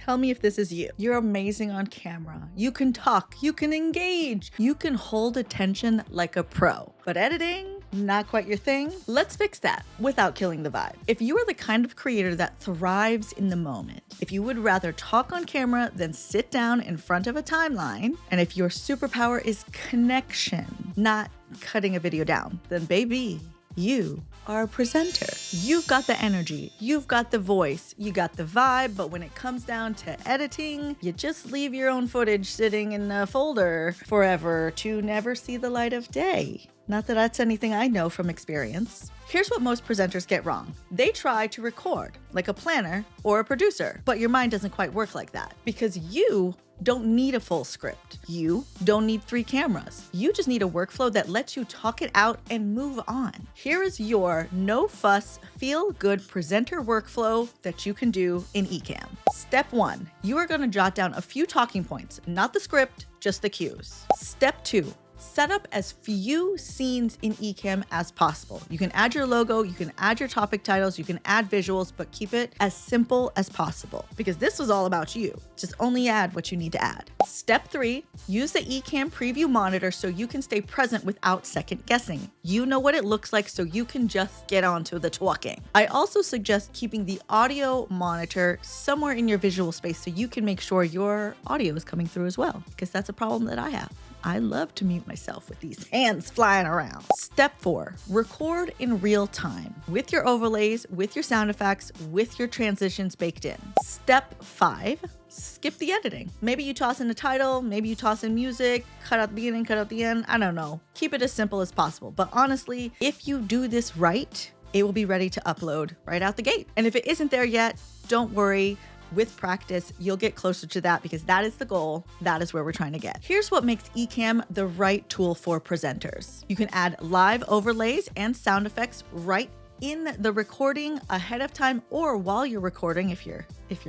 Tell me if this is you. You're amazing on camera. You can talk, you can engage, you can hold attention like a pro. But editing, not quite your thing? Let's fix that without killing the vibe. If you are the kind of creator that thrives in the moment, if you would rather talk on camera than sit down in front of a timeline, and if your superpower is connection, not cutting a video down, then baby, you are a presenter. You've got the energy, you've got the voice, you got the vibe, but when it comes down to editing, you just leave your own footage sitting in a folder forever to never see the light of day. Not that that's anything I know from experience. Here's what most presenters get wrong. They try to record like a planner or a producer, but your mind doesn't quite work like that because you don't need a full script. You don't need 3 cameras. You just need a workflow that lets you talk it out and move on. Here is your no fuss, feel good presenter workflow that you can do in Ecamm. Step 1, you are going to jot down a few talking points, not the script, just the cues. Step 2, set up as few scenes in Ecamm as possible. You can add your logo, you can add your topic titles, you can add visuals, but keep it as simple as possible because this was all about you. Just only add what you need to add. Step 3, use the Ecamm preview monitor so you can stay present without second guessing. You know what it looks like so you can just get on to the talking. I also suggest keeping the audio monitor somewhere in your visual space so you can make sure your audio is coming through as well because that's a problem that I have. I love to mute myself with these hands flying around. Step 4, record in real time with your overlays, with your sound effects, with your transitions baked in. Step 5, skip the editing. Maybe you toss in a title, maybe you toss in music, cut out the beginning, cut out the end, I don't know. Keep it as simple as possible. But honestly, if you do this right, it will be ready to upload right out the gate. And if it isn't there yet, don't worry. With practice, you'll get closer to that because that is the goal. That is where we're trying to get. Here's what makes Ecamm the right tool for presenters. You can add live overlays and sound effects right in the recording ahead of time or while you're recording if you're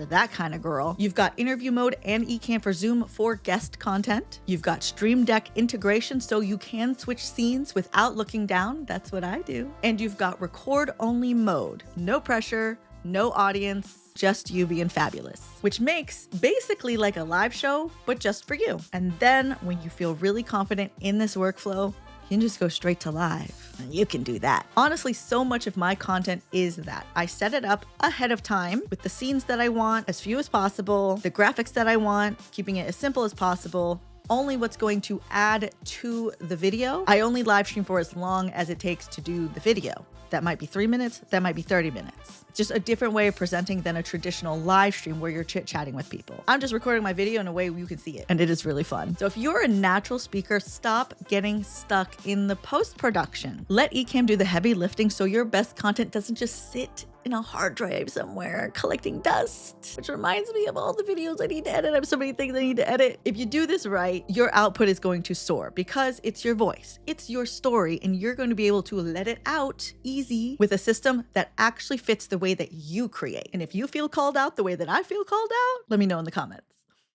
that kind of girl. You've got interview mode and Ecamm for Zoom for guest content. You've got Stream Deck integration so you can switch scenes without looking down. That's what I do. And you've got record only mode. No pressure, no audience, just you being fabulous, which makes basically like a live show, but just for you. And then when you feel really confident in this workflow, you can just go straight to live. And you can do that. Honestly, so much of my content is that. I set it up ahead of time with the scenes that I want, as few as possible, the graphics that I want, keeping it as simple as possible. Only what's going to add to the video. I only live stream for as long as it takes to do the video. That might be 3 minutes, that might be 30 minutes. Just a different way of presenting than a traditional live stream where you're chit-chatting with people. I'm just recording my video in a way you can see it, and it is really fun. So if you're a natural speaker, stop getting stuck in the post-production. Let Ecamm do the heavy lifting so your best content doesn't just sit in a hard drive somewhere collecting dust, which reminds me of all the videos I need to edit. I have so many things I need to edit. If you do this right, your output is going to soar because it's your voice, it's your story, and you're going to be able to let it out easy with a system that actually fits the way that you create. And if you feel called out the way that I feel called out, let me know in the comments.